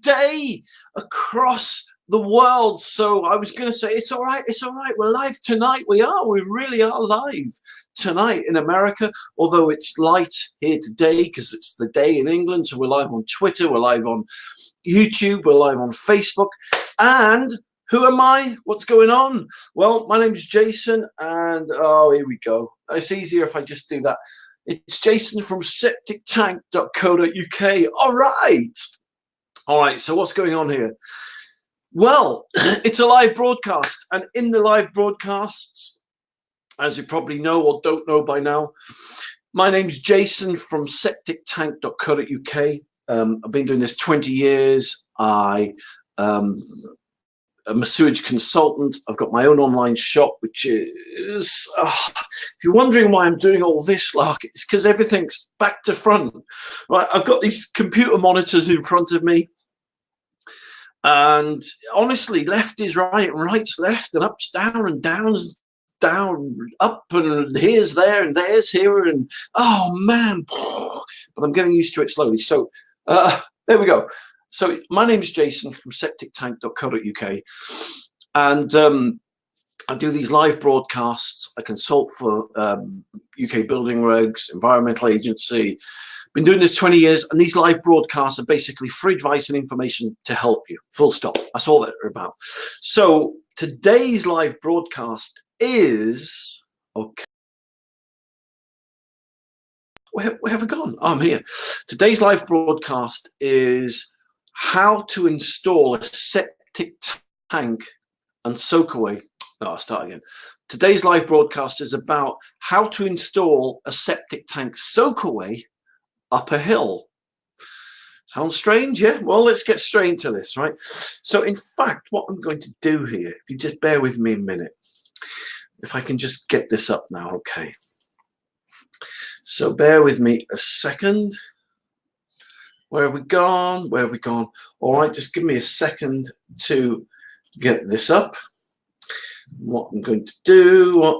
today across the world. So I was going to say, it's all right. We're live tonight. We really are live tonight in America, although it's light here today because it's the day in England. So we're live on Twitter, we're live on YouTube, we're live on Facebook. And who am I? What's going on? Well, my name is Jason, and here we go. It's easier if I just do that. It's Jason from septictank.co.uk. All right, so what's going on here? Well, it's a live broadcast, and in the live broadcasts, as you probably know or don't know by now, my name's Jason from septictank.co.uk. I've been doing this 20 years. I'm a sewage consultant. I've got my own online shop, which is, if you're wondering why I'm doing all this, Lark, it's because everything's back to front. Right, I've got these computer monitors in front of me. And honestly, left is right and right's left and up's down and down's down, up and here's there and there's here and oh man, but I'm getting used to it slowly. So there we go. So my name is Jason from septictank.co.uk, and I do these live broadcasts. I consult for UK building regs, environmental agency. Been doing this 20 years, and these live broadcasts are basically free advice and information to help you. Full stop. That's all that they're about. So today's live broadcast is okay. Where have I gone? Oh, I'm here. Today's live broadcast is how to install a septic tank and Soakaway. No, I'll start again. Today's live broadcast is about how to install a septic tank Soakaway up a hill. Sounds strange, yeah? Well, let's get straight into this, right? So in fact, what I'm going to do here, if you just bear with me a minute, if I can just get this up now, okay. So bear with me a second. Where have we gone? Where have we gone? All right, just give me a second to get this up. What I'm going to do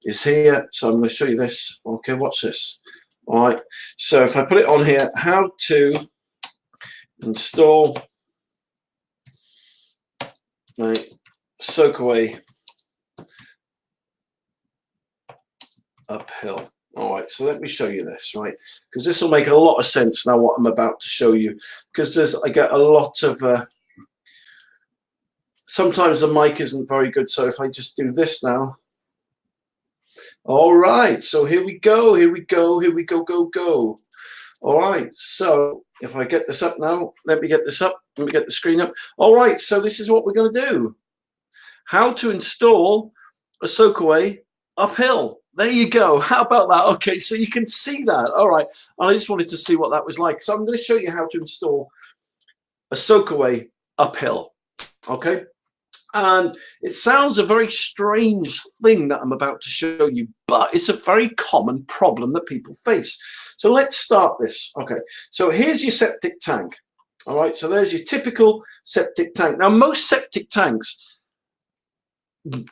is here. So I'm going to show you this. Okay, watch this. All right, so if I put it on here, how to install a Soakaway uphill. All right, so let me show you this, right? Because this will make a lot of sense now what I'm about to show you. Because I get a lot of, sometimes the mic isn't very good. So if I just do this now. All right, so here we go, go. All right, so if I get this up now, let me get this up, let me get the screen up. All right, so this is what we're going to do. How to install a Soakaway uphill. There you go. How about that? Okay, so you can see that. All right, I just wanted to see what that was like. So I'm going to show you how to install a Soakaway uphill, okay? And it sounds a very strange thing that I'm about to show you, but it's a very common problem that people face. So let's start this. Okay, so here's your septic tank. All right, so there's your typical septic tank. Now, most septic tanks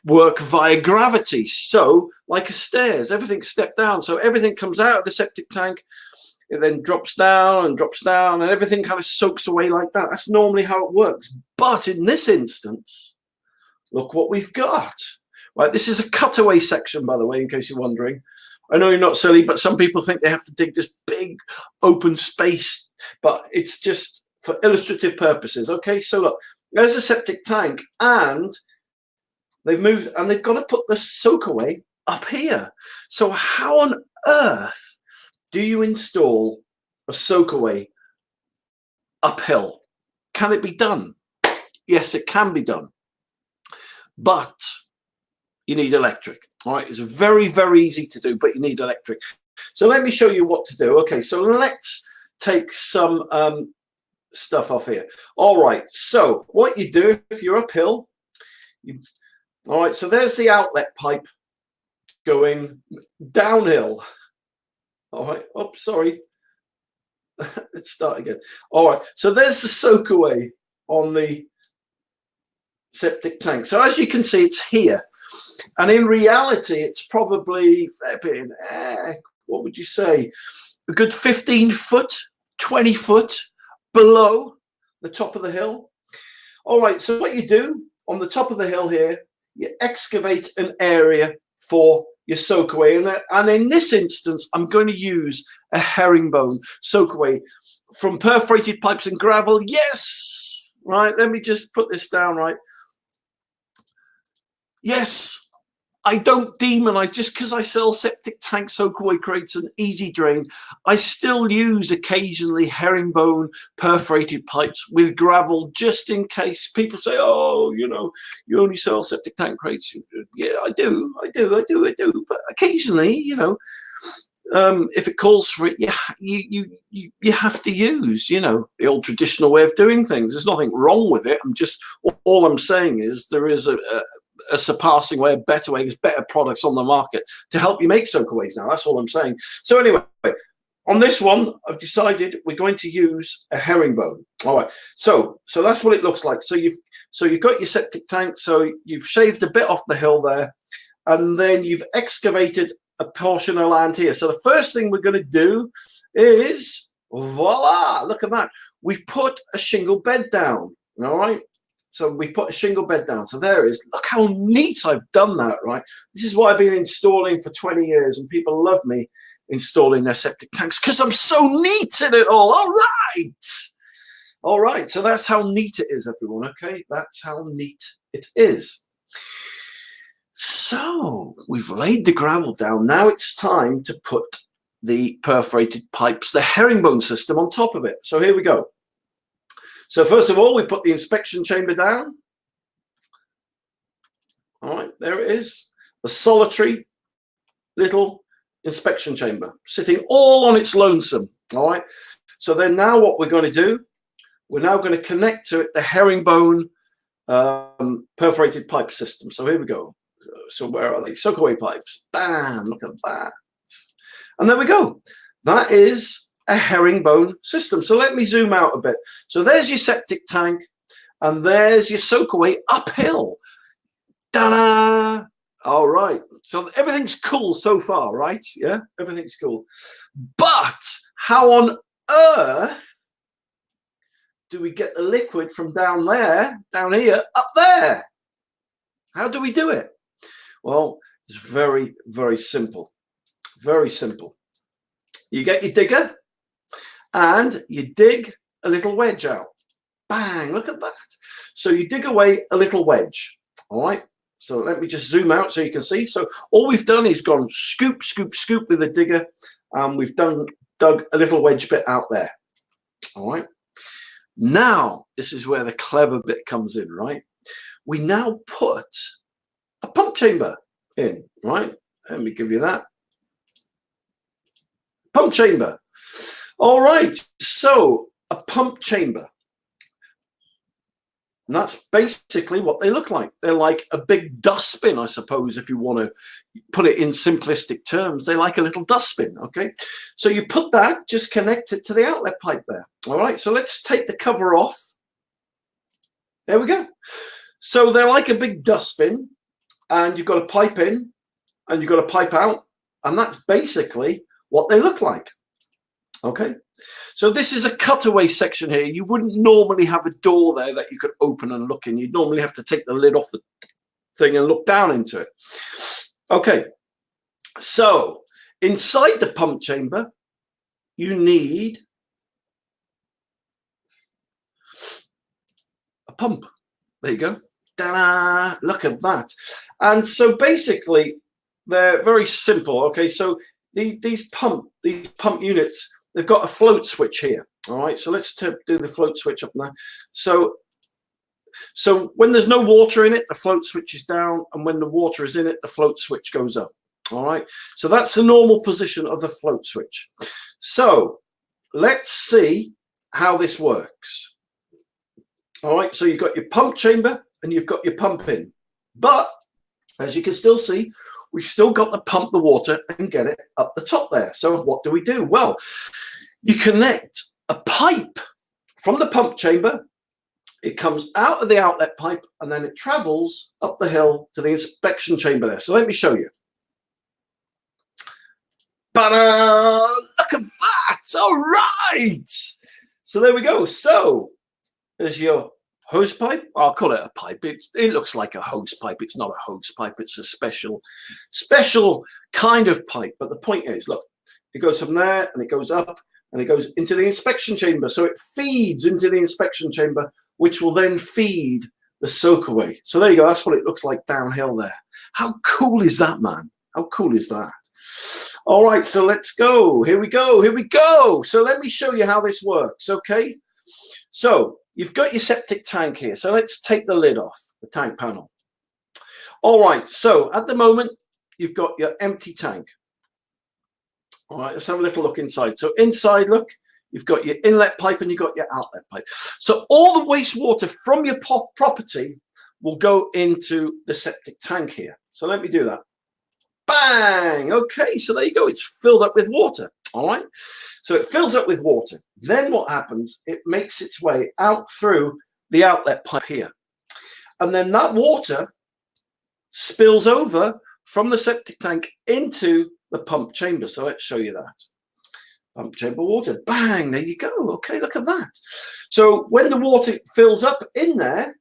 work via gravity. So like a stairs, everything's stepped down. So everything comes out of the septic tank. It then drops down, and everything kind of soaks away like that. That's normally how it works. But in this instance, look what we've got. Right, this is a cutaway section, by the way, in case you're wondering. I know you're not silly, but some people think they have to dig this big open space, but it's just for illustrative purposes. Okay, so look, there's a septic tank, and they've moved, and they've got to put the Soakaway up here. So how on earth do you install a Soakaway uphill? Can it be done? Yes, it can be done. But you need electric. All right, it's very, very easy to do, but you need electric. So let me show you what to do. Okay, so let's take some stuff off here. All right, so what you do if you're uphill, all right, so there's the outlet pipe going downhill. All right, oh, sorry. Let's start again. All right, so there's the Soakaway on the septic tank. So as you can see, it's here, and in reality it's probably what would you say, a good 15 foot, 20 foot below the top of the hill. All right, so what you do on the top of the hill here, you excavate an area for your soakaway. And in this instance, I'm going to use a herringbone soakaway from perforated pipes and gravel. Yes, right, let me just put this down, right. Yes, I don't demonize just because I sell septic tank soakaway crates and easy drain. I still use occasionally herringbone perforated pipes with gravel just in case people say, oh, you know, you only sell septic tank crates. Yeah, I do. But occasionally, you know, if it calls for it, you have to use, you know, the old traditional way of doing things. There's nothing wrong with it. All I'm saying is there is a surpassing way, a better way. There's better products on the market to help you make soakaways now. That's all I'm saying. So anyway, on this one, I've decided we're going to use a herringbone. All right. So that's what it looks like. So you've got your septic tank. So you've shaved a bit off the hill there, and then you've excavated a portion of land here. So the first thing we're going to do is, voila, look at that. We've put a shingle bed down. All right. So we put a shingle bed down. So there it is. Look how neat I've done that, right? This is what I've been installing for 20 years, and people love me installing their septic tanks because I'm so neat in it all. All right. All right. So that's how neat it is, everyone. Okay. That's how neat it is. So we've laid the gravel down. Now it's time to put the perforated pipes, the herringbone system on top of it. So here we go. So first of all, we put the inspection chamber down. All right, there it is. The solitary little inspection chamber sitting all on its lonesome. All right. So then now what we're going to do, we're now going to connect to it the herringbone perforated pipe system. So here we go. So where are they? Soakaway pipes. Bam, look at that. And there we go. That is a herringbone system. So let me zoom out a bit. So there's your septic tank, and there's your soakaway uphill. Ta-da! All right. So everything's cool so far, right? Yeah, everything's cool. But how on earth do we get the liquid from down there, down here, up there? How do we do it? Well, it's very, very simple. Very simple. You get your digger and you dig a little wedge out. Bang, look at that. So you dig away a little wedge. All right. So let me just zoom out so you can see. So all we've done is gone scoop, scoop, scoop with the digger. We've dug a little wedge bit out there. All right. Now, this is where the clever bit comes in, right? We now put a pump chamber in, right? Let me give you that. Pump chamber. All right, so a pump chamber. And that's basically what they look like. They're like a big dustbin, I suppose, if you want to put it in simplistic terms. They're like a little dustbin, okay? So you put that, just connect it to the outlet pipe there. All right, so let's take the cover off. There we go. So they're like a big dustbin, and you've got a pipe in, and you've got a pipe out, and that's basically what they look like. Okay, so this is a cutaway section here. You wouldn't normally have a door there that you could open and look in. You'd normally have to take the lid off the thing and look down into it. Okay, so inside the pump chamber, you need a pump. There you go. Ta-da! Look at that. And so basically, they're very simple. Okay, so these pump units, they've got a float switch here. All right, so let's do the float switch up now. So when there's no water in it, the float switch is down, and when the water is in it, the float switch goes up. All right, so that's the normal position of the float switch. So let's see how this works. All right, so you've got your pump chamber and you've got your pump in, but as you can still see, we've still got to pump the water and get it up the top there. So what do? Well, you connect a pipe from the pump chamber. It comes out of the outlet pipe and then it travels up the hill to the inspection chamber there. So let me show you. Look at that. All right. So there we go. So there's your hose pipe. I'll call it a pipe. It looks like a hose pipe. It's not a hose pipe. It's a special kind of pipe. But the point is, look, it goes from there and it goes up and it goes into the inspection chamber. So it feeds into the inspection chamber, which will then feed the soakaway. So there you go. That's what it looks like downhill there. How cool is that, man? How cool is that? All right, so let's go. Here we go. Here we go. So let me show you how this works, okay? So you've got your septic tank here. So let's take the lid off, the tank panel. All right, so at the moment, you've got your empty tank. All right, let's have a little look inside. So inside, look, you've got your inlet pipe and you've got your outlet pipe. So all the wastewater from your property will go into the septic tank here. So let me do that. Bang! Okay, so there you go. It's filled up with water. All right, so it fills up with water. Then what happens? It makes its way out through the outlet pipe here. And then that water spills over from the septic tank into the pump chamber. So let's show you that. Pump chamber water. Bang! There you go. Okay, look at that. So when the water fills up in there,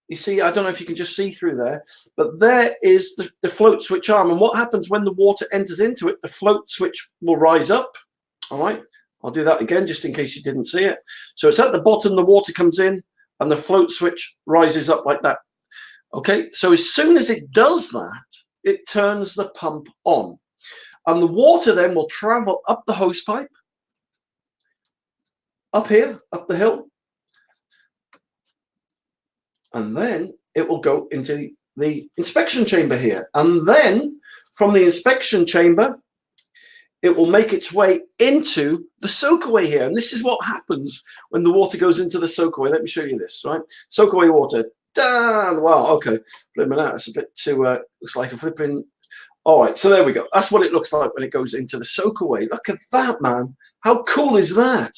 you see, I don't know if you can just see through there, but there is the float switch arm. And what happens when the water enters into it, the float switch will rise up. All right, I'll do that again just in case you didn't see it. So it's at the bottom, the water comes in and the float switch rises up like that. Okay, so as soon as it does that, it turns the pump on. And the water then will travel up the hose pipe, up here, up the hill. And then it will go into the inspection chamber here. And then from the inspection chamber, it will make its way into the soakaway here. And this is what happens when the water goes into the soakaway. Let me show you this, right? Soakaway water. Down. Wow, okay. Flipping out. It's a bit too, looks like a flipping. All right, so there we go. That's what it looks like when it goes into the soakaway. Look at that, man. How cool is that?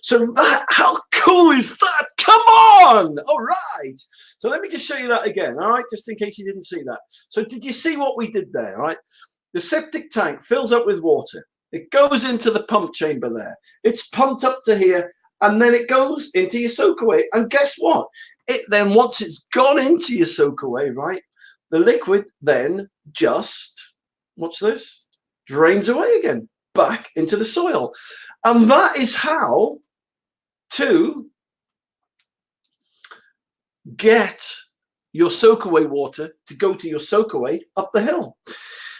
So how cool is that? Come on! All right. So let me just show you that again, all right? Just in case you didn't see that. So did you see what we did there, all right? The septic tank fills up with water. It goes into the pump chamber there. It's pumped up to here, and then it goes into your soakaway. And guess what? It then, once it's gone into your soakaway, right, the liquid then just, watch this, drains away again, back into the soil. And that is how to get your soakaway water to go to your soakaway up the hill.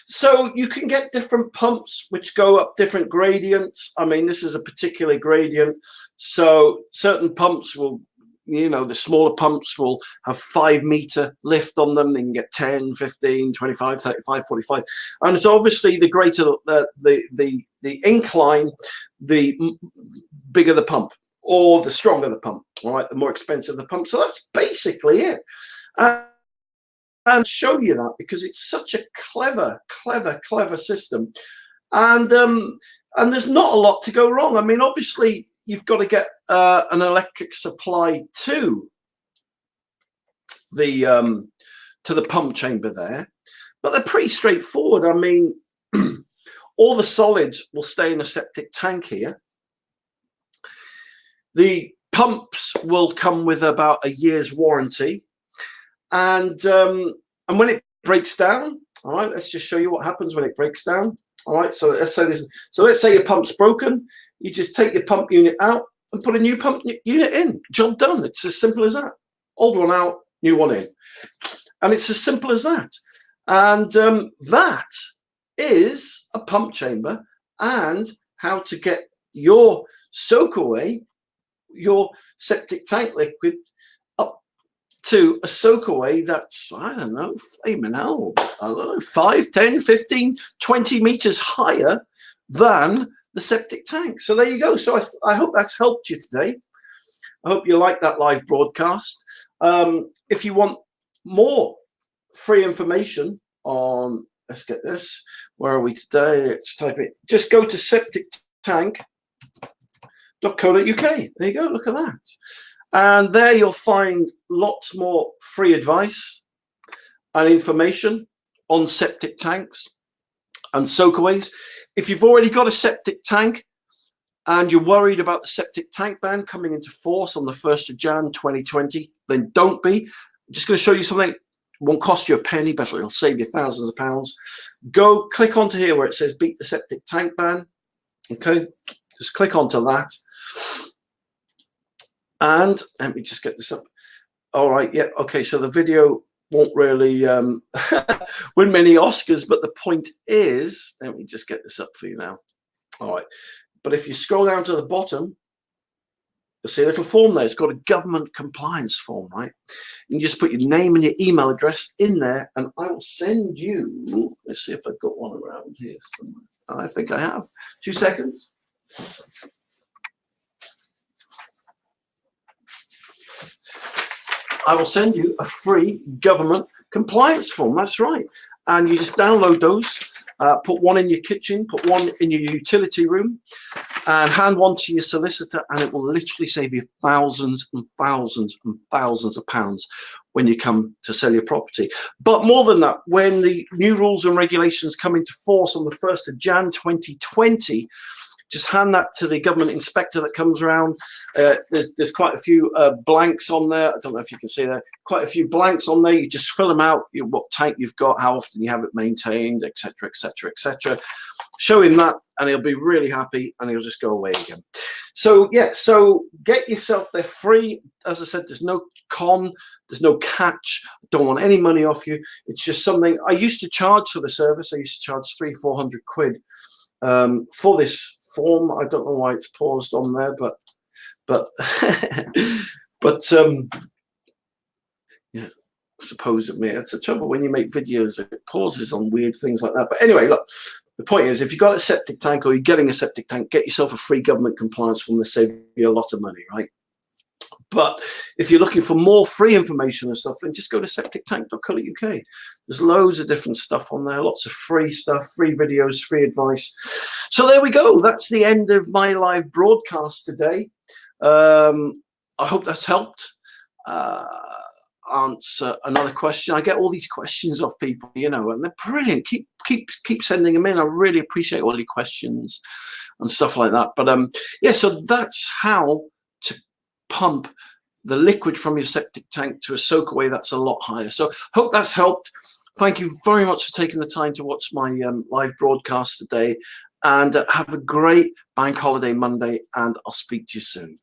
So you can get different pumps which go up different gradients. I mean, this is a particular gradient. So certain pumps will, you know, the smaller pumps will have 5 meter lift on them. They can get 10, 15, 25, 35, 45. And so obviously the greater the incline, the bigger the pump, or the stronger the pump, all right, the more expensive the pump. So that's basically it. And show you that because it's such a clever system. And there's not a lot to go wrong. I mean, obviously, you've got to get an electric supply to the pump chamber there, but they're pretty straightforward. I mean, all the solids will stay in a septic tank here. The pumps will come with about a year's warranty, and when it breaks down, all right, let's just show you what happens when it breaks down. All right, so let's say this. So let's say your pump's broken. You just take your pump unit out and put a new pump unit in. Job done. It's as simple as that. Old one out, new one in, and it's as simple as that. And that is a pump chamber and how to get your soakaway, your septic tank liquid, up to a soakaway that's, I don't know, flaming hell, I don't know, 5, 10, 15, 20 meters higher than the septic tank. So there you go. So I hope that's helped you today. I hope you like that live broadcast. If you want more free information on, let's get this, where are we today? Let's type it. Just go to septictank.co.uk. There you go. Look at that. And there you'll find lots more free advice and information on septic tanks and soakaways. If you've already got a septic tank, and you're worried about the septic tank ban coming into force on the 1st of Jan 2020, then don't be. I'm just going to show you something. It won't cost you a penny, but it'll save you thousands of pounds. Go click onto here where it says beat the septic tank ban. Okay, just click onto that. And let me just get this up. All right, yeah, okay, so the video won't really win many Oscars, but the point is, let me just get this up for you now. All right, but if you scroll down to the bottom, you'll see a little form there. It's got a government compliance form, right? You just put your name and your email address in there, and I will send you, let's see if I've got one around here somewhere. I think I have. 2 seconds. I will send you a free government compliance form. That's right. And you just download those, put one in your kitchen, put one in your utility room, and hand one to your solicitor, and it will literally save you thousands and thousands and thousands of pounds when you come to sell your property. But more than that, when the new rules and regulations come into force on the 1st of Jan 2020, just hand that to the government inspector that comes around. There's quite a few blanks on there. I don't know if you can see that. Quite a few blanks on there. You just fill them out, what tank you've got, how often you have it maintained, etc., etc., etc. Show him that, and he'll be really happy, and he'll just go away again. So yeah, so get yourself there free. As I said, there's no con, there's no catch. Don't want any money off you. It's just something I used to charge for the service. I used to charge 300-400 quid for this form. I don't know why it's paused on there, but yeah, supposedly it's the trouble when you make videos, it pauses on weird things like that. But anyway, look, the point is, if you've got a septic tank or you're getting a septic tank, get yourself a free government compliance form. They save you a lot of money, right? But if you're looking for more free information and stuff, then just go to septictank.co.uk. There's loads of different stuff on there, lots of free stuff, free videos, free advice. So there we go. That's the end of my live broadcast today. I hope that's helped answer another question. I get all these questions off people, and they're brilliant. Keep sending them in. I really appreciate all your questions and stuff like that. But yeah, so that's how to pump the liquid from your septic tank to a soakaway that's a lot higher. So hope that's helped. Thank you very much for taking the time to watch my live broadcast today, and have a great bank holiday Monday, and I'll speak to you soon.